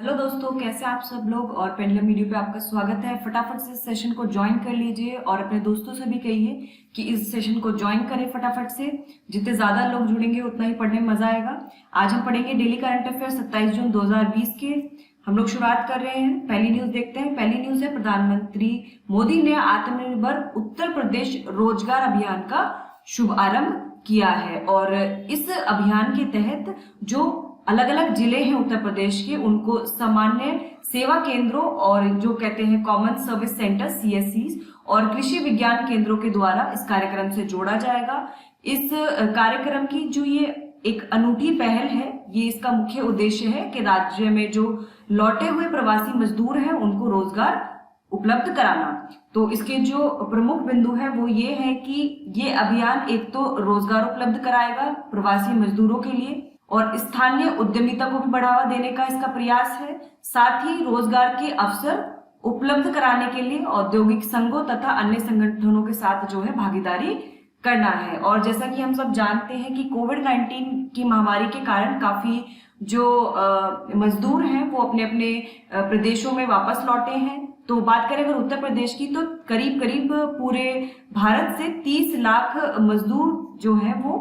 Hello दोस्तों, कैसे आप सब लोग। और पेंडुलम वीडियो पे आपका स्वागत है। फटाफट से सेशन को ज्वाइन कर लीजिए और अपने दोस्तों से भी कहिए कि इस सेशन को ज्वाइन करें फटाफट से। जितने ज्यादा लोग जुड़ेंगे उतना ही पढ़ने में मजा आएगा। आज हम पढ़ेंगे डेली करंट अफेयर 27 जून 2020 के। हम लोग शुरुआत कर रहे हैं। पहली न्यूज देखते हैं। पहली न्यूज है, प्रधानमंत्री मोदी ने आत्मनिर्भर उत्तर प्रदेश रोजगार अभियान का शुभारंभ किया है। और इस अभियान के तहत जो अलग अलग जिले हैं उत्तर प्रदेश के, उनको सामान्य सेवा केंद्रों और जो कहते हैं कॉमन सर्विस सेंटर CSCs और कृषि विज्ञान केंद्रों के द्वारा इस कार्यक्रम से जोड़ा जाएगा। इस कार्यक्रम की जो ये एक अनूठी पहल है, ये इसका मुख्य उद्देश्य है कि राज्य में जो लौटे हुए प्रवासी मजदूर हैं उनको रोजगार उपलब्ध कराना। तो इसके जो प्रमुख बिंदु है वो ये है कि ये अभियान एक तो रोजगार उपलब्ध कराएगा प्रवासी मजदूरों के लिए और स्थानीय उद्यमिता को भी बढ़ावा देने का इसका प्रयास है। साथ ही रोजगार के अवसर उपलब्ध कराने के लिए औद्योगिक संघों तथा अन्य संगठनों के साथ जो है भागीदारी करना है। और जैसा कि हम सब जानते हैं कि कोविड-19 की महामारी के कारण काफी जो मजदूर हैं वो अपने अपने प्रदेशों में वापस लौटे हैं। तो बात करें अगर उत्तर प्रदेश की, तो करीब करीब पूरे भारत से 30 लाख मजदूर जो है वो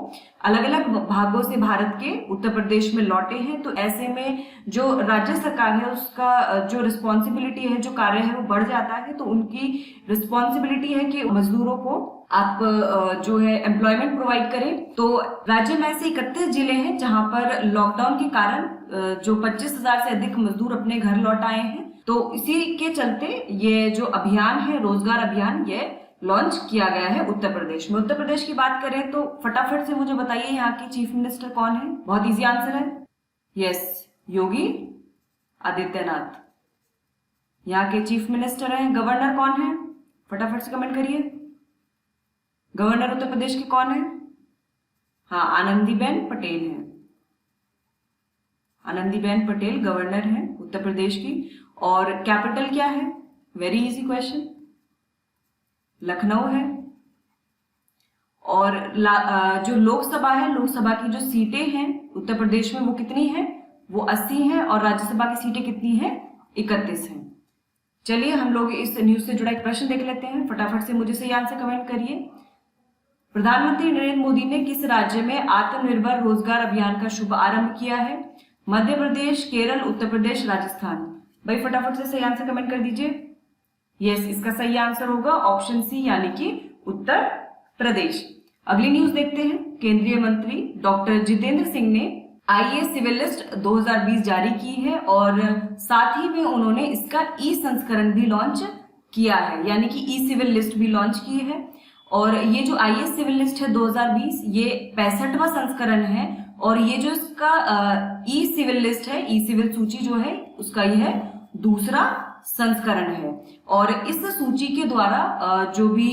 अलग अलग भागों से भारत के उत्तर प्रदेश में लौटे हैं। तो ऐसे में जो राज्य सरकार है उसका जो रिस्पॉन्सिबिलिटी है, जो कार्य है वो बढ़ जाता है। तो उनकी रिस्पॉन्सिबिलिटी है कि मजदूरों को आप जो है एम्प्लॉयमेंट प्रोवाइड करें। तो राज्य में ऐसे 31 जिले हैं जहां पर लॉकडाउन के कारण जो 25,000 से अधिक मजदूर अपने घर लौट आए हैं। तो इसी के चलते ये जो अभियान है, रोजगार अभियान, ये लॉन्च किया गया है उत्तर प्रदेश में। उत्तर प्रदेश की बात करें तो फटाफट से मुझे बताइए यहाँ के चीफ मिनिस्टर कौन है। बहुत इजी आंसर है, यस, योगी आदित्यनाथ यहाँ के चीफ मिनिस्टर हैं। गवर्नर कौन है, फटाफट से कमेंट करिए। गवर्नर उत्तर प्रदेश के कौन है? हाँ, आनंदीबेन पटेल है। आनंदीबेन पटेल गवर्नर है उत्तर प्रदेश की। और कैपिटल क्या है? वेरी इजी क्वेश्चन, लखनऊ है। और जो लोकसभा है, लोकसभा की जो सीटें हैं उत्तर प्रदेश में वो कितनी हैं? वो 80 हैं। और राज्यसभा की सीटें कितनी हैं? 31 हैं। चलिए हम लोग इस न्यूज से जुड़ा एक प्रश्न देख लेते हैं। फटाफट से मुझे सही आंसर कमेंट करिए। प्रधानमंत्री नरेंद्र मोदी ने किस राज्य में आत्मनिर्भर रोजगार अभियान का शुभारंभ किया है? मध्य प्रदेश, केरल, उत्तर प्रदेश, राजस्थान। भाई फटाफट से सही आंसर कमेंट कर दीजिए। यस, इसका सही आंसर होगा ऑप्शन सी, यानी कि उत्तर प्रदेश। अगली न्यूज देखते हैं। केंद्रीय मंत्री डॉक्टर जितेंद्र सिंह ने IAS सिविल लिस्ट 2020 जारी की है और साथ ही में उन्होंने इसका संस्करण भी लॉन्च किया है, यानी कि सिविल लिस्ट भी लॉन्च की है। और ये जो IAS सिविल लिस्ट है 2020, ये 65वां संस्करण है। और ये जो इसका सिविल लिस्ट है, सिविल सूची जो है उसका ये है दूसरा संस्करण है। और इस सूची के द्वारा जो भी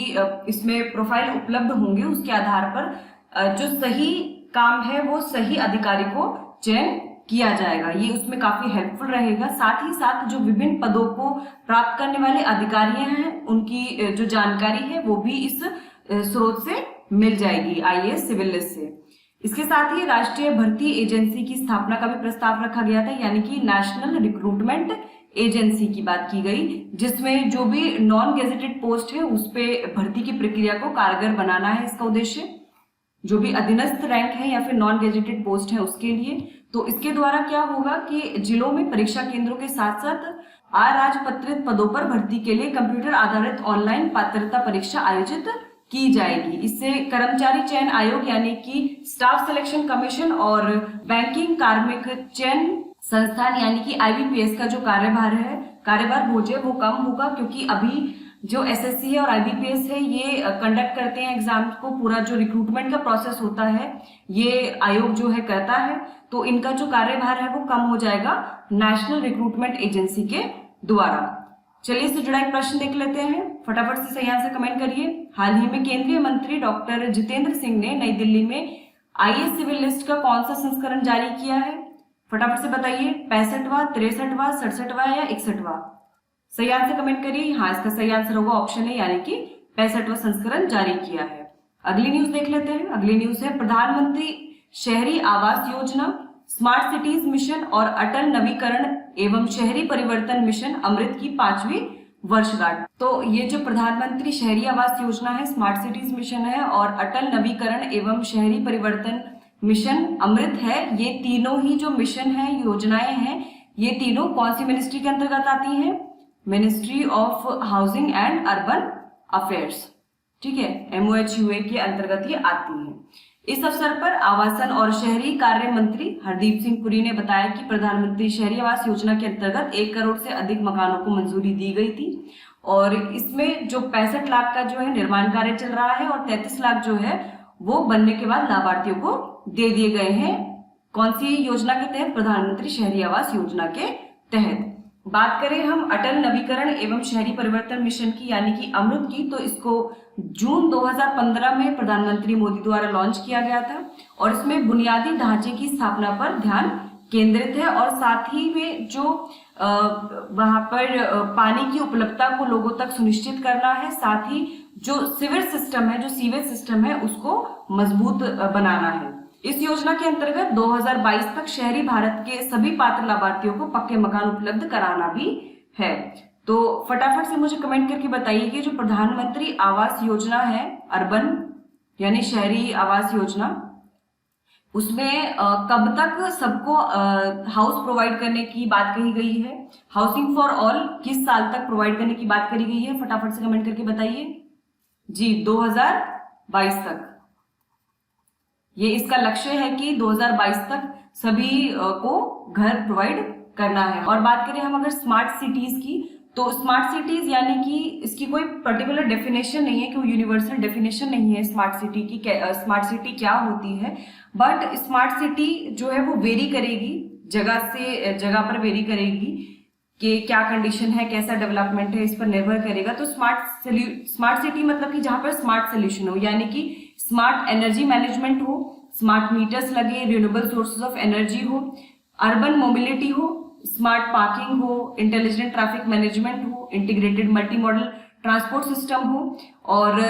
इसमें प्रोफाइल उपलब्ध होंगे उसके आधार पर जो सही काम है वो सही अधिकारी को चयन किया जाएगा। ये उसमें काफी हेल्पफुल रहेगा। साथ ही साथ जो विभिन्न पदों को प्राप्त करने वाले अधिकारी हैं उनकी जो जानकारी है वो भी इस स्रोत से मिल जाएगी, IAS सिविल लिस्ट से। इसके साथ ही राष्ट्रीय भर्ती एजेंसी की स्थापना का भी प्रस्ताव रखा गया था, यानी कि नेशनल रिक्रूटमेंट एजेंसी की बात की गई, जिसमें जो भी नॉन गेजेटेड पोस्ट है उस पे भर्ती की प्रक्रिया को कारगर बनाना है इसका उद्देश्य, जो भी अधीनस्थ रैंक है या फिर नॉन गेजेटेड पोस्ट है उसके लिए। तो इसके द्वारा क्या होगा कि जिलों में परीक्षा केंद्रों के साथ साथ अराजपत्रित पदों पर भर्ती के लिए कंप्यूटर आधारित ऑनलाइन पात्रता परीक्षा आयोजित की जाएगी। इससे कर्मचारी चयन आयोग यानी कि स्टाफ सिलेक्शन कमीशन और बैंकिंग कार्मिक चयन संस्थान यानी कि IBPS का जो कार्यभार बोझ है वो कम होगा, क्योंकि अभी जो SSC है और IBPS है ये कंडक्ट करते हैं एग्जाम को। पूरा जो रिक्रूटमेंट का प्रोसेस होता है ये आयोग जो है करता है। तो इनका जो कार्यभार है वो कम हो जाएगा नेशनल रिक्रूटमेंट एजेंसी के द्वारा। चलिए इससे जुड़ा एक प्रश्न देख लेते हैं। फटाफट से सही आंसर कमेंट करिए। हाल ही में केंद्रीय मंत्री डॉक्टर जितेंद्र सिंह ने नई दिल्ली में IAS सिविल लिस्ट का कौन सा संस्करण जारी किया है? फटाफट से बताइए, 65वां, 63वां, 67वां या 61वां? सही आंसर कमेंट करिए। हाँ, इसका सही आंसर होगा ऑप्शन है, यानी कि 65वां संस्करण जारी किया है। अगली न्यूज देख लेते हैं। अगली न्यूज है, प्रधानमंत्री शहरी Awas Yojana smart cities mission और अटल नवीकरण एवं शहरी परिवर्तन मिशन अमृत की 5वीं वर्षगांठ। तो ये जो प्रधानमंत्री शहरी आवास योजना है, स्मार्ट सिटीज मिशन है और अटल नवीकरण एवं शहरी परिवर्तन मिशन अमृत है, ये तीनों ही जो मिशन है, योजनाएं हैं, ये तीनों कौन सी मिनिस्ट्री के अंतर्गत आती हैं? Ministry of housing and urban affairs, ठीक है, MOHUA के अंतर्गत ये आती हैं। इस अवसर पर आवासन और शहरी कार्य मंत्री हरदीप सिंह पुरी ने बताया कि प्रधानमंत्री शहरी आवास योजना के अंतर्गत 1 करोड़ से अधिक मकानों को मंजूरी दी गई थी और इसमें जो 65 लाख का जो है निर्माण कार्य चल रहा है और 33 लाख जो है वो बनने के बाद लाभार्थियों को दे दिए गए हैं। कौन सी योजना के तहत? प्रधानमंत्री शहरी आवास योजना के तहत। बात करें हम अटल नवीकरण एवं शहरी परिवर्तन मिशन की यानी कि अमृत की, तो इसको जून 2015 में प्रधानमंत्री मोदी द्वारा लॉन्च किया गया था और इसमें बुनियादी ढांचे की स्थापना पर ध्यान केंद्रित है और साथ ही में जो वहां पर पानी की उपलब्धता को लोगों तक सुनिश्चित करना है, साथ ही जो सीवेज सिस्टम है उसको मजबूत बनाना है। इस योजना के अंतर्गत 2022 तक शहरी भारत के सभी पात्र लाभार्थियों को पक्के मकान उपलब्ध कराना भी है। तो फटाफट से मुझे कमेंट करके बताइए कि जो प्रधानमंत्री आवास योजना है, अर्बन यानी शहरी आवास योजना, उसमें कब तक सबको हाउस प्रोवाइड करने की बात कही गई है? हाउसिंग फॉर ऑल किस साल तक प्रोवाइड करने की बात करी गई है? फटाफट से कमेंट करके बताइए। जी, 2022 तक। ये इसका लक्ष्य है कि 2022 तक सभी को घर प्रोवाइड करना है। और बात करें हम अगर स्मार्ट सिटीज की, तो स्मार्ट सिटीज यानी कि इसकी कोई पर्टिकुलर डेफिनेशन नहीं है, कोई यूनिवर्सल डेफिनेशन नहीं है स्मार्ट सिटी की। स्मार्ट सिटी क्या होती है? बट स्मार्ट सिटी जो है वो वेरी करेगी, जगह से जगह पर वेरी करेगी कि क्या कंडीशन है, कैसा डेवलपमेंट है, इस पर निर्भर करेगा। तो स्मार्ट सिटी मतलब कि जहां पर स्मार्ट सोल्यूशन हो, यानी कि स्मार्ट एनर्जी मैनेजमेंट हो, स्मार्ट मीटर्स लगे, रिन्यूएबल सोर्सेज ऑफ एनर्जी हो, अर्बन मोबिलिटी हो, स्मार्ट पार्किंग हो, इंटेलिजेंट ट्रैफिक मैनेजमेंट हो, integrated multi modal transport system हो और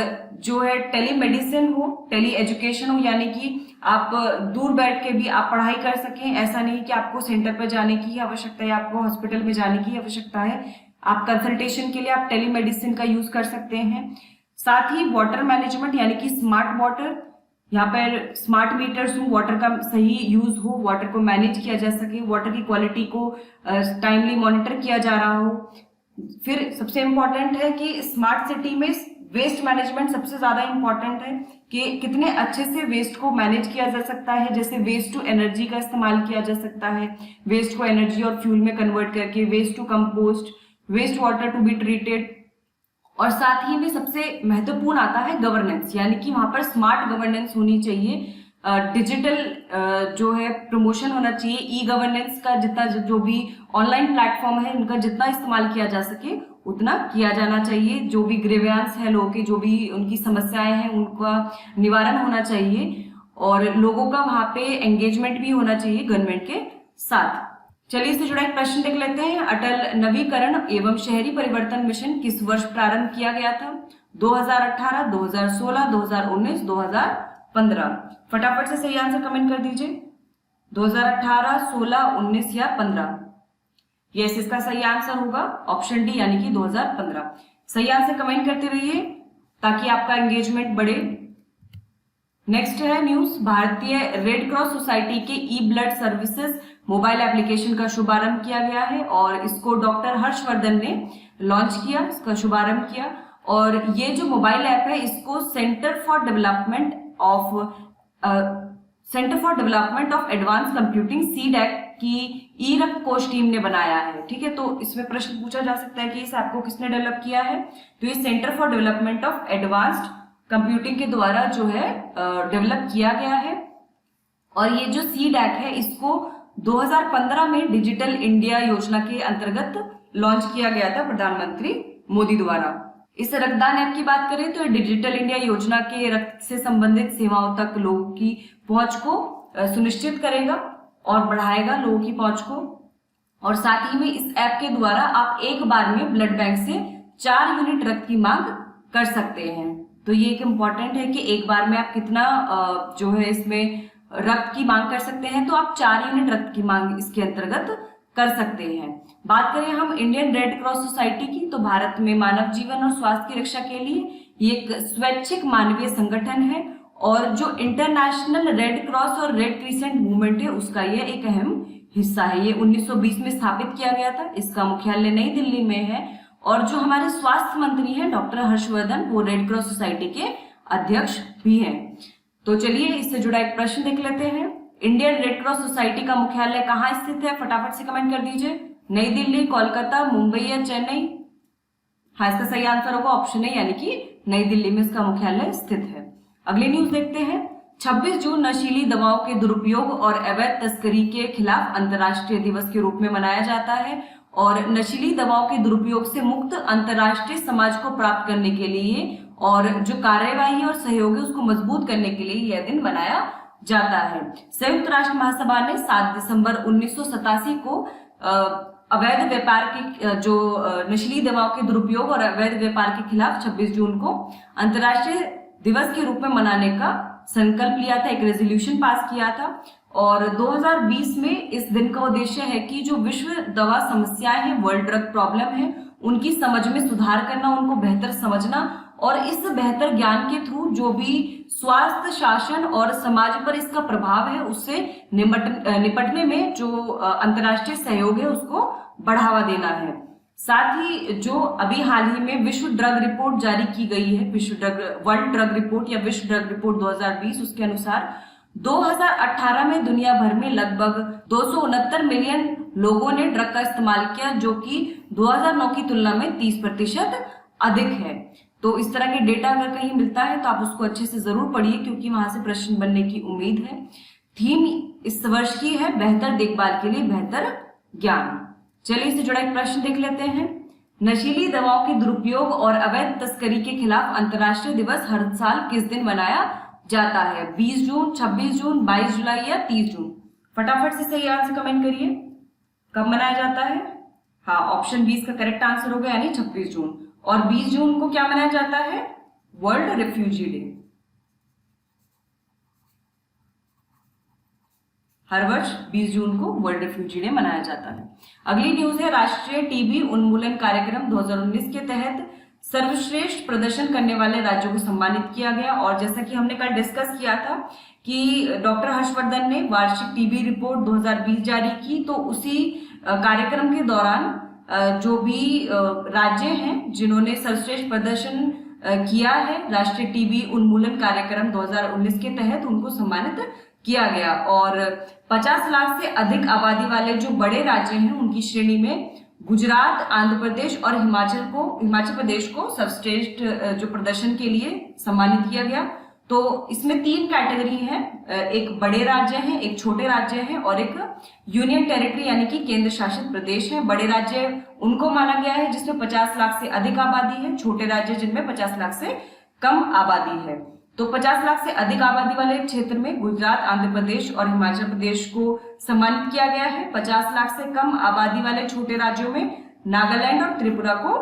जो है टेलीमेडिसिन हो, टेली एजुकेशन हो, यानी कि आप दूर बैठ के भी आप पढ़ाई कर सकें। ऐसा नहीं कि आपको सेंटर पर जाने की आवश्यकता है, आपको हॉस्पिटल में जाने की आवश्यकता है। आप कंसल्टेशन के लिए आप टेलीमेडिसिन का यूज कर सकते हैं। साथ ही वाटर मैनेजमेंट यानी कि स्मार्ट वाटर, यहाँ पर स्मार्ट मीटर्स हो, वाटर का सही यूज हो, वाटर को मैनेज किया जा सके, वाटर की क्वालिटी को टाइमली मॉनिटर किया जा रहा हो। फिर सबसे इम्पोर्टेंट है कि स्मार्ट सिटी में वेस्ट मैनेजमेंट सबसे ज्यादा इम्पोर्टेंट है कि कितने अच्छे से वेस्ट को मैनेज किया जा सकता है। जैसे वेस्ट टू एनर्जी का इस्तेमाल किया जा सकता है, वेस्ट को एनर्जी और फ्यूल में कन्वर्ट करके, waste to compost, waste water to be treated. और साथ ही में सबसे महत्वपूर्ण आता है गवर्नेंस, यानी कि वहां पर स्मार्ट गवर्नेंस होनी चाहिए, डिजिटल जो है प्रमोशन होना चाहिए, ई गवर्नेंस का जितना जो भी ऑनलाइन प्लेटफॉर्म है उनका जितना इस्तेमाल किया जा सके उतना किया जाना चाहिए। जो भी ग्रीवेंस है लोगों के, जो भी उनकी समस्याएं हैं उनका निवारण होना चाहिए और लोगों का वहां पे एंगेजमेंट भी होना चाहिए गवर्नमेंट के साथ। चलिए इससे जुड़ा एक प्रश्न देख लेते हैं। अटल नवीकरण एवं शहरी परिवर्तन मिशन किस वर्ष प्रारंभ किया गया था? 2018, 2016, 2019, 2015। फटाफट से सही आंसर कमेंट कर दीजिए। 2018, 16, 19 या 15? यस, इसका सही आंसर होगा ऑप्शन डी यानी कि 2015। सही आंसर कमेंट करते रहिए ताकि आपका एंगेजमेंट बढ़े। नेक्स्ट है न्यूज, भारतीय रेड क्रॉस सोसाइटी के ई ब्लड सर्विसेज मोबाइल एप्लीकेशन का शुभारंभ किया गया है और इसको डॉक्टर हर्षवर्धन ने लॉन्च किया, इसका शुभारंभ किया। और ये जो मोबाइल ऐप है इसको centre for development of advance computing CDAC की ई रक्त कोश टीम ने बनाया है। ठीक है, तो इसमें प्रश्न पूछा जा सकता है कि इस ऐप को किसने डेवलप किया है? तो ये centre for development of advanced computing के द्वारा जो है डेवलप किया गया है। और ये जो CDAC है इसको 2015 में डिजिटल इंडिया योजना के अंतर्गत लॉन्च किया गया था प्रधानमंत्री मोदी द्वारा। इस रक्तदान ऐप की बात करें तो डिजिटल इंडिया योजना के रक्त से संबंधित सेवाओं तक लोगों की पहुंच को सुनिश्चित करेगा और बढ़ाएगा लोगों की पहुंच को। और साथ ही में इस ऐप के द्वारा आप एक बार में ब्लड बैंक से 4 यूनिट रक्त की मांग कर सकते हैं। तो ये एक इम्पॉर्टेंट है कि एक बार में आप कितना जो है इसमें रक्त की मांग कर सकते हैं तो आप 4 यूनिट रक्त की मांग इसके अंतर्गत कर सकते हैं। बात करें हम इंडियन रेड क्रॉस सोसाइटी की, तो भारत में मानव जीवन और स्वास्थ्य की रक्षा के लिए ये एक स्वैच्छिक मानवीय संगठन है और जो इंटरनेशनल रेड क्रॉस और रेड क्रिसेंट मूवमेंट है उसका ये एक अहम हिस्सा है। ये 1920 में स्थापित किया गया था। इसका मुख्यालय नई दिल्ली में है और जो हमारे स्वास्थ्य मंत्री हैं डॉक्टर हर्षवर्धन, वो रेड क्रॉस सोसाइटी के अध्यक्ष भी हैं। तो चलिए इससे जुड़ा एक प्रश्न देख लेते हैं। इंडियन रेड क्रॉस सोसाइटी का मुख्यालय कहाँ स्थित है? फटाफट से कमेंट कर दीजिए। नई दिल्ली, कोलकाता, मुंबई या चेन्नई? हाँ, इसका सही आंसर होगा ऑप्शन ए, यानी कि नई दिल्ली में इसका मुख्यालय स्थित है। अगली न्यूज देखते हैं। 26 जून नशीली दवाओं के दुरुपयोग और अवैध तस्करी के खिलाफ अंतर्राष्ट्रीय दिवस के रूप में मनाया जाता है और नशीली दवाओं के दुरुपयोग से मुक्त अंतर्राष्ट्रीय समाज को प्राप्त करने के लिए और जो कार्यवाही और सहयोग है उसको मजबूत करने के लिए यह दिन मनाया जाता है। संयुक्त राष्ट्र महासभा ने 7 दिसंबर 1987 को अवैध व्यापार के जो नशीली दवाओं के दुरुपयोग और अवैध व्यापार के खिलाफ 26 जून को अंतर्राष्ट्रीय दिवस के रूप में मनाने का संकल्प लिया था, एक रेजोल्यूशन पास किया था और 2020 में इस दिन का उद्देश्य है कि जो विश्व दवा समस्याएं हैं, वर्ल्ड ड्रग प्रॉब्लम है, उनकी समझ में सुधार करना, उनको बेहतर समझना और इस बेहतर ज्ञान के थ्रू जो भी स्वास्थ्य शासन और समाज पर इसका प्रभाव है उससे निपटने में जो अंतर्राष्ट्रीय सहयोग है उसको बढ़ावा देना है। साथ ही जो अभी हाल ही में विश्व ड्रग रिपोर्ट जारी की गई है, वर्ल्ड ड्रग रिपोर्ट या विश्व ड्रग रिपोर्ट 2020, उसके अनुसार 2018 में दुनिया भर में लगभग 269 मिलियन लोगों ने ड्रग का इस्तेमाल किया, जो कि 2009 की तुलना में 30% अधिक है। तो इस तरह के डेटा अगर कहीं मिलता है तो आप उसको अच्छे से जरूर पढ़िए क्योंकि वहां से प्रश्न बनने की उम्मीद है। थीम इस वर्ष की है बेहतर देखभाल के लिए बेहतर ज्ञान। चलिए इससे जुड़ा एक प्रश्न देख लेते हैं। नशीली दवाओं के दुरुपयोग और अवैध तस्करी के खिलाफ अंतर्राष्ट्रीय दिवस हर साल किस दिन मनाया जाता है? 20 जून, 26 जून, 22 जुलाई या 30 जून? फटाफट से सही आंसर कमेंट करिए। कब मनाया जाता है? हाँ, ऑप्शन 20 का करेक्ट आंसर होगा, यानी 26 जून। और 20 जून को क्या मनाया जाता है? World refugee day. हर वर्ष 20 जून को वर्ल्ड रिफ्यूजी डे मनाया जाता है। अगली न्यूज है, राष्ट्रीय टीबी उन्मूलन कार्यक्रम 2019 के तहत सर्वश्रेष्ठ प्रदर्शन करने वाले राज्यों को सम्मानित किया गया। और जैसा कि हमने कल डिस्कस किया था कि डॉक्टर हर्षवर्धन ने वार्षिक टीबी रिपोर्ट 2020 जारी की, तो उसी कार्यक्रम के दौरान जो भी राज्य हैं जिन्होंने सर्वश्रेष्ठ प्रदर्शन किया है राष्ट्रीय टीबी उन्मूलन कार्यक्रम 2019 के तहत, उनको सम्मानित किया गया। और 50 लाख से अधिक आबादी वाले जो बड़े राज्य हैं उनकी श्रेणी में गुजरात, आंध्र प्रदेश और हिमाचल प्रदेश को सर्वश्रेष्ठ जो प्रदर्शन के लिए सम्मानित किया गया। तो इसमें 3 कैटेगरी हैं, एक बड़े राज्य हैं, एक छोटे राज्य हैं और एक यूनियन टेरिटरी यानी कि केंद्र शासित प्रदेश है। बड़े राज्य उनको माना गया है जिसमें 50 लाख से अधिक आबादी है, छोटे राज्य जिनमें 50 लाख से कम आबादी है। तो 50 लाख से अधिक आबादी वाले क्षेत्र में गुजरात, आंध्र प्रदेश और हिमाचल प्रदेश को सम्मानित किया गया है। 50 लाख से कम आबादी वाले छोटे राज्यों में नागालैंड और त्रिपुरा को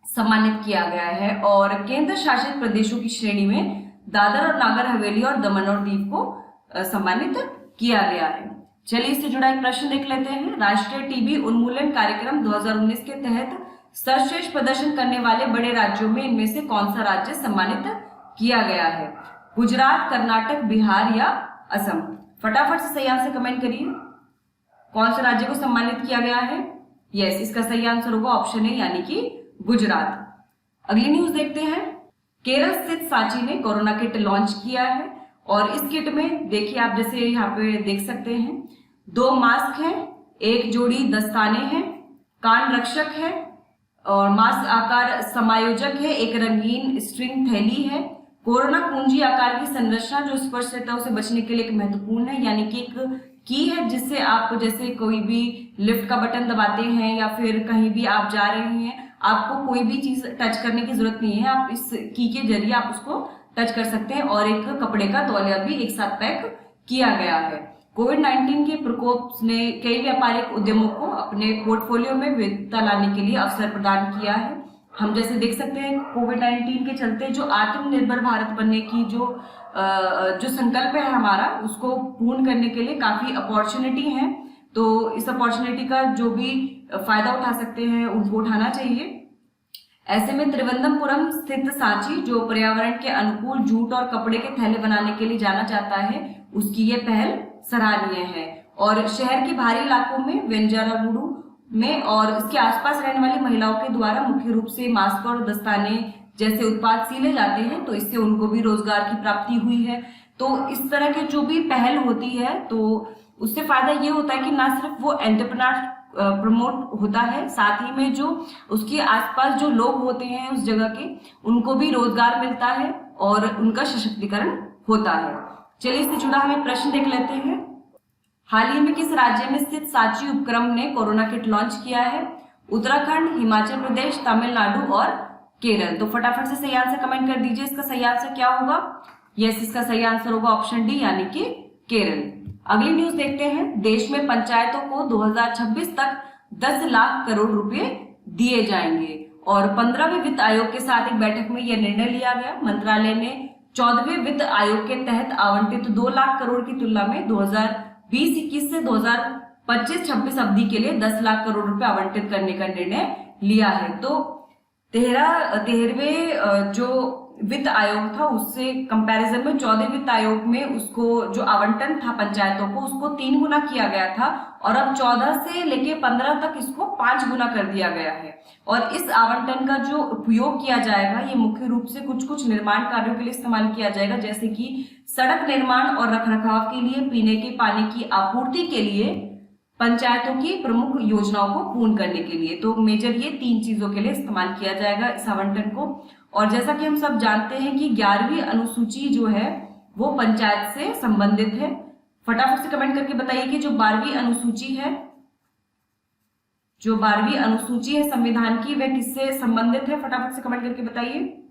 सम्मानित किया गया है। और केंद्र शासित प्रदेशों की श्रेणी में दादर और नागर हवेली और दमन और दीव को सम्मानित किया गया है। चलिए इससे जुड़ा एक प्रश्न देख लेते हैं। राष्ट्रीय टीबी उन्मूलन कार्यक्रम 2019 के तहत सर्वश्रेष्ठ प्रदर्शन करने वाले बड़े राज्यों में इनमें से कौन सा राज्य सम्मानित किया गया है? गुजरात, कर्नाटक, बिहार या असम? फटाफट से सही आंसर कमेंट करिए। कौन से राज्य को सम्मानित किया गया है? यस, इसका सही आंसर होगा ऑप्शन ए, यानी कि गुजरात। अगली न्यूज देखते हैं। केरल स्थित सांची ने कोरोना किट लॉन्च किया है और इस किट में देखिए आप जैसे यहाँ पे देख सकते हैं 2 मास्क हैं, 1 जोड़ी दस्ताने हैं, कान रक्षक है और मास्क आकार समायोजक है, एक रंगीन स्ट्रिंग थैली है, कोरोना कुंजी आकार की संरचना जो स्पर्श सतहों से बचने के लिए एक महत्वपूर्ण है, यानी कि एक की है जिससे आप जैसे कोई भी लिफ्ट का बटन दबाते हैं या फिर कहीं भी आप जा रहे हैं, आपको कोई भी चीज टच करने की जरूरत नहीं है, आप इस की के जरिए आप उसको टच कर सकते हैं। और एक कपड़े का तौलिया भी एक साथ पैक किया गया है। कोविड-19 के प्रकोप ने कई व्यापारिक उद्यमों को अपने पोर्टफोलियो में विविधता लाने के लिए अवसर प्रदान किया है हम जैसे देख सकते हैं कोविड-19 के चलते जो आत्मनिर्भर भारत बनने की जो संकल्प है हमारा, उसको पूर्ण करने के लिए काफी अपॉर्चुनिटी है। तो इस अपॉर्चुनिटी का जो भी फायदा उठा सकते हैं उनको उठाना चाहिए। ऐसे में त्रिवेंद्रपुरम स्थित सांची, जो पर्यावरण के अनुकूल जूट और कपड़े के थैले बनाने के लिए जाना जाता है, उसकी ये पहल सराहनीय है। और शहर के बाहरी इलाकों में वेंजारागुडू में और इसके आसपास रहने वाली महिलाओं के द्वारा मुख्य रूप से मास्क और दस्ताने जैसे उत्पाद सिले जाते हैं, तो इससे उनको भी रोजगार की प्राप्ति हुई है। तो इस तरह की जो भी पहल होती है तो उससे फायदा ये होता है कि ना सिर्फ वो एंटरप्रेन्योर प्रमोट होता है, साथ ही में जो उसके आसपास जो लोग होते हैं उस जगह के, उनको भी रोजगार मिलता है और उनका सशक्तिकरण होता है। चलिए इससे जुड़ा हम एक प्रश्न देख लेते हैं। हाल ही में किस राज्य में स्थित सांची उपक्रम ने कोरोना किट लॉन्च किया है? उत्तराखंड, हिमाचल प्रदेश, तमिलनाडु और केरल। तो फटाफट से सही आंसर कमेंट कर दीजिए। इसका सही आंसर क्या होगा? यस, इसका सही आंसर होगा ऑप्शन डी, यानी कि केरल। अगली न्यूज देखते हैं। देश में पंचायतों को 2026 तक 10 लाख करोड़ रुपए दिए जाएंगे और 15वें वित्त आयोग के साथ एक बैठक में यह निर्णय लिया गया। मंत्रालय ने 14वें वित्त आयोग के तहत आवंटित 2 लाख करोड़ की तुलना में 2020-21 से 2025-26 अवधि के लिए 10 लाख करोड़ रुपए आवंटित करने का निर्णय लिया है। तो 13वें जो वित्त आयोग था उससे कंपैरिजन में 14वें वित्त आयोग में उसको जो आवंटन था पंचायतों को, उसको 3 गुना किया गया था और अब 14 से लेके 15 तक इसको 5 गुना कर दिया गया है। और इस आवंटन का जो उपयोग किया जाएगा ये मुख्य रूप से कुछ निर्माण कार्यों के लिए इस्तेमाल किया जाएगा, जैसे कि सड़क निर्माण और रखरखाव के लिए, पीने के पानी की आपूर्ति के लिए, पंचायतों की प्रमुख योजनाओं को पूर्ण करने के लिए। तो मेजर ये 3 चीजों के लिए इस्तेमाल किया जाएगा इस आवंटन को। और जैसा कि हम सब जानते हैं कि 11वीं अनुसूची जो है वो पंचायत से संबंधित है। फटाफट से कमेंट करके बताइए कि जो 12वीं अनुसूची है, जो 12वीं अनुसूची है संविधान की, वह किससे संबंधित है? फटाफट से कमेंट करके बताइए।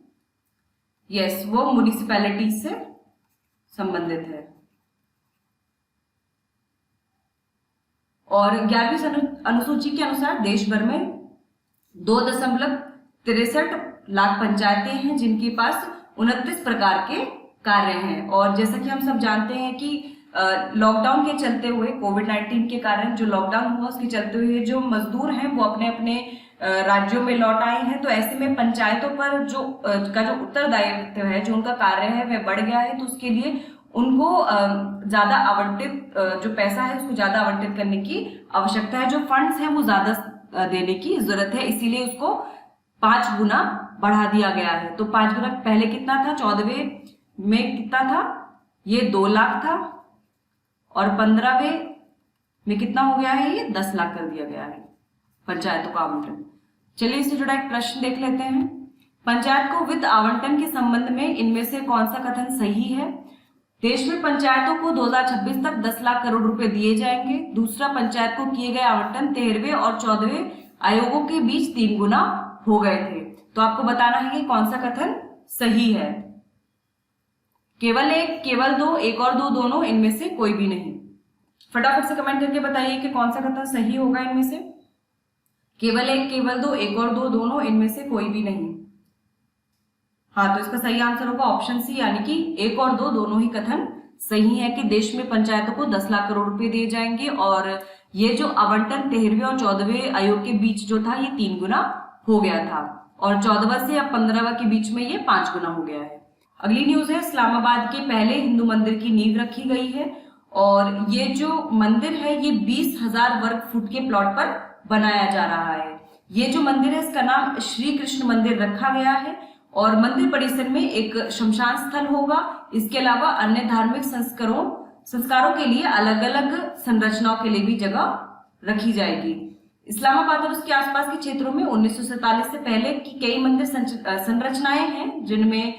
यस, वो म्युनिसिपैलिटी से संबंधित है। और 11वीं अनुसूची के अनुसार देश भर में 2.63 लाख पंचायतें हैं जिनके पास 29 प्रकार के कार्य हैं। और जैसा कि हम सब जानते हैं कि लॉकडाउन के चलते हुए, कोविड-19 के कारण जो लॉकडाउन हुआ उसके चलते हुए जो मजदूर हैं वो अपने अपने राज्यों में लौट आए हैं। तो ऐसे में पंचायतों पर जो उत्तरदायित्व है, जो उनका कार्य है वह बढ़ गया है। तो उसके लिए उनको ज्यादा आवंटित जो पैसा है उसको ज्यादा आवंटित करने की आवश्यकता है, जो फंड्स हैं वो ज्यादा देने की जरूरत है, इसीलिए उसको 5 गुना बढ़ा दिया गया है। तो 5 गुना पहले कितना था? 14वें में कितना था? ये 2 लाख था और 15वें में कितना हो गया है? ये 10 लाख कर दिया गया है पंचायतों का आवंटन। चलिए इससे जुड़ा एक प्रश्न देख लेते हैं। पंचायत को वित्त आवंटन के संबंध में इनमें से कौन सा कथन सही है? देश में पंचायतों को 2026 तक 10 लाख करोड़ रुपए दिए जाएंगे। दूसरा, पंचायत को किए गए आवंटन 13वें और 14वें आयोगों के बीच 3 गुना हो गए थे। तो आपको बताना है कि कौन सा कथन सही है। केवल 1, केवल 2, 1 और 2 दोनों, इनमें से कोई भी नहीं। फटाफट से कमेंट करके बताइए कि कौन सा कथन सही होगा इनमें से। केवल 1, केवल 2, 1 और 2 दोनों, इनमें से कोई भी नहीं। हाँ, तो इसका सही आंसर होगा ऑप्शन सी, यानी कि 1 और 2 दोनों ही कथन सही है कि देश में पंचायतों को 10 लाख करोड़ रुपए दिए जाएंगे और ये जो आवंटन 13वें और 14वें आयोग के बीच जो था ये 3 गुना हो गया था और 14वां से अब 15वां के बीच में ये 5 गुना हो गया है। अगली न्यूज है, इस्लामाबाद के पहले हिंदू मंदिर की नींव रखी गई है और ये जो मंदिर है ये 20,000 वर्ग फुट के प्लॉट पर बनाया जा रहा है। ये जो मंदिर है इसका नाम श्री कृष्ण मंदिर रखा गया है और मंदिर परिसर में एक शमशान स्थल होगा। इसके अलावा अन्य धार्मिक संस्कारों के लिए अलग अलग संरचनाओं के लिए भी जगह रखी जाएगी। इस्लामाबाद और उसके आसपास के क्षेत्रों में 1947 से पहले की कई मंदिर संरचनाएं हैं, जिनमें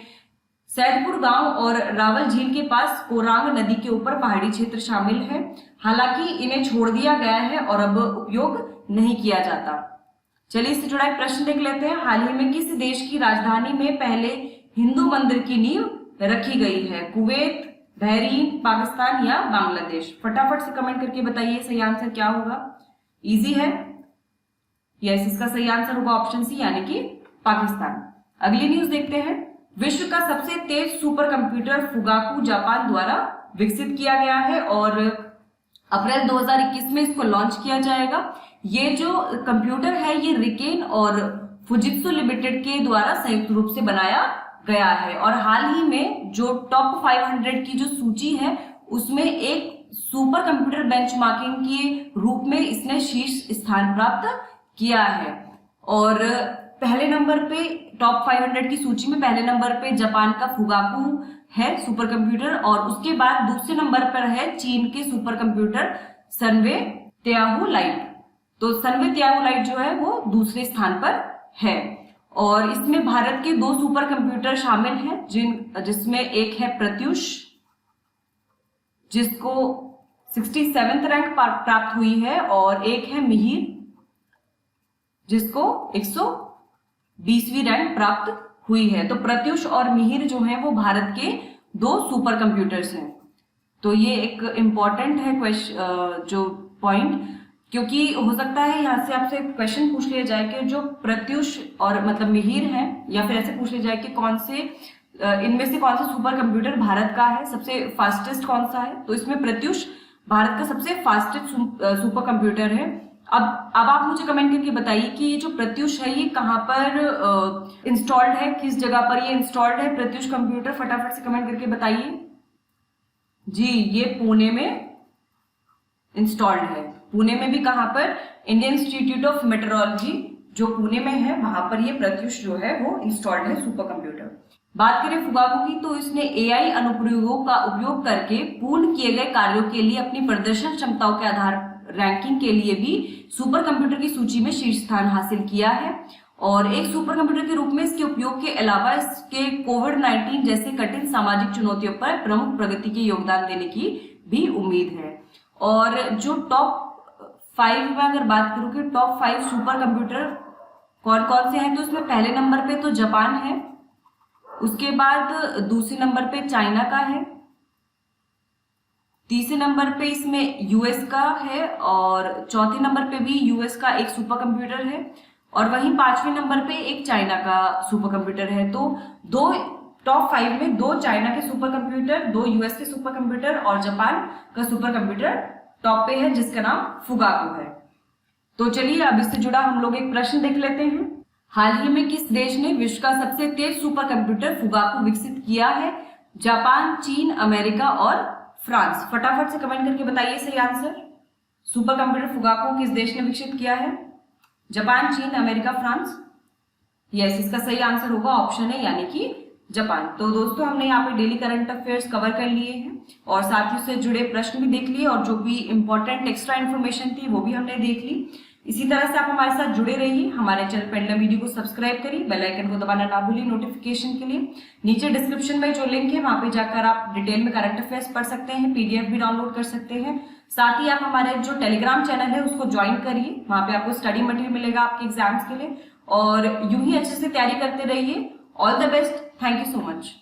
सैदपुर गांव और रावल झील के पास कोरांग नदी के ऊपर पहाड़ी क्षेत्र शामिल है। हालांकि इन्हें छोड़ दिया गया है और अब उपयोग नहीं किया जाता। चलिए इससे जुड़ा एक प्रश्न देख लेते हैं। हाल ही में किस देश की राजधानी में पहले हिंदू मंदिर की नींव रखी गई है? कुवैत, बहरीन, पाकिस्तान या बांग्लादेश? फटाफट से कमेंट करके बताइए सही आंसर क्या होगा। इजी है। यस, इसका सही आंसर होगा ऑप्शन सी, यानी कि पाकिस्तान। अगली न्यूज देखते हैं। विश्व का सबसे तेज सुपर कंप्यूटर फुगाकू जापान द्वारा विकसित किया गया है और अप्रैल 2021 में इसको लॉन्च किया जाएगा। ये जो कंप्यूटर है ये रिकेन और फुजित्सु लिमिटेड के द्वारा संयुक्त रूप से बनाया गया है और हाल ही में जो टॉप 500 की जो सूची है उसमें एक सुपर कंप्यूटर बेंचमार्किंग के रूप में इसने शीर्ष स्थान प्राप्त किया है। और पहले नंबर पे टॉप 500 की सूची में पहले नंबर पे जापान का फुगाकू है सुपर कंप्यूटर और उसके बाद दूसरे नंबर पर है चीन के सुपर कंप्यूटर सनवे त्याहू लाइट। तो सनवे त्याहू लाइट जो है वो दूसरे स्थान पर है और इसमें भारत के 2 सुपर कंप्यूटर शामिल हैं जिसमें एक है प्रत्युष जिसको 67th रैंक प्राप्त हुई है और एक है मिहिर जिसको 120वीं रैंक प्राप्त हुई है। तो प्रत्युष और मिहिर जो है वो भारत के 2 सुपर कंप्यूटर्स हैं। तो ये एक इम्पॉर्टेंट है जो पॉइंट, क्योंकि हो सकता है यहाँ से आपसे क्वेश्चन पूछ लिया जाए कि जो प्रत्युष और मतलब मिहिर है या फिर ऐसे पूछ लिया जाए कि कौन से इनमें से कौन सा सुपर कंप्यूटर भारत का है, सबसे फास्टेस्ट कौन सा है। तो इसमें प्रत्युष भारत का सबसे फास्टेस्ट सुपर कंप्यूटर है। अब आप मुझे कमेंट करके बताइए कि ये जो प्रत्युष है ये कहाँ पर इंस्टॉल्ड है, किस जगह पर ये इंस्टॉल्ड है प्रत्युष कंप्यूटर, फटाफट से कमेंट करके बताइए। जी ये पुणे में इंस्टॉल्ड है। पुणे में भी कहाँ पर, इंडियन इंस्टीट्यूट ऑफ मेट्रोलॉजी जो पुणे में है वहां पर ये प्रत्युष जो है वो इंस्टॉल्ड है सुपर कंप्यूटर। बात करें फुगाकू की तो इसने एआई अनुप्रयोगों का उपयोग करके पूर्ण किए गए कार्यों के लिए अपनी प्रदर्शन क्षमताओं के आधार रैंकिंग के लिए भी सुपर कंप्यूटर की सूची में शीर्ष स्थान हासिल किया है और एक सुपर कंप्यूटर के रूप में इसके उपयोग के अलावा इसके कोविड-19 जैसे कठिन सामाजिक चुनौतियों पर प्रमुख प्रगति के योगदान देने की भी उम्मीद है। और जो टॉप 5 में अगर बात करूं कि टॉप 5 सुपर कंप्यूटर कौन कौन से हैं, तो इसमें पहले नंबर पे तो जापान है, उसके बाद दूसरे नंबर पे चाइना का है, तीसरे नंबर पे इसमें यूएस का है और चौथे नंबर पे भी यूएस का एक सुपर कंप्यूटर है और वहीं 5वें नंबर पे एक चाइना का सुपर कंप्यूटर है। तो टॉप 5 में 2 चाइना के सुपर कंप्यूटर, 2 यूएस के सुपर कंप्यूटर और जापान का सुपर कंप्यूटर टॉप पे है जिसका नाम फुगाकू है। तो चलिए अब इससे जुड़ा हम लोग एक प्रश्न देख लेते हैं। हाल ही में किस देश ने विश्व का सबसे तेज सुपर कंप्यूटर फुगाकू विकसित किया है? जापान, चीन, अमेरिका और फ्रांस। फटाफट से कमेंट करके बताइए सही आंसर। सुपर कंप्यूटर फुगाकू किस देश ने विकसित किया है? जापान, चीन, अमेरिका, फ्रांस। यस, इसका सही आंसर होगा ऑप्शन है यानी कि जापान। तो दोस्तों हमने यहाँ पे डेली करंट अफेयर्स कवर कर लिए हैं और साथ ही उससे जुड़े प्रश्न भी देख लिए और जो भी इंपॉर्टेंट एक्स्ट्रा इन्फॉर्मेशन थी वो भी हमने देख ली। इसी तरह से आप हमारे साथ जुड़े रहिए, हमारे चैनल पेंडुलम वीडियो को सब्सक्राइब करिए, बेल आइकन को दबाना ना भूलिए नोटिफिकेशन के लिए। नीचे डिस्क्रिप्शन में जो लिंक है वहां पे जाकर आप डिटेल में करंट अफेयर्स पढ़ सकते हैं, पीडीएफ भी डाउनलोड कर सकते हैं। साथ ही आप हमारे जो टेलीग्राम चैनल है उसको ज्वाइन करिए, वहां पे आपको स्टडी मटेरियल मिलेगा आपके एग्जाम्स के लिए और यूं ही अच्छे से तैयारी करते रहिए। All the best, thank you so much.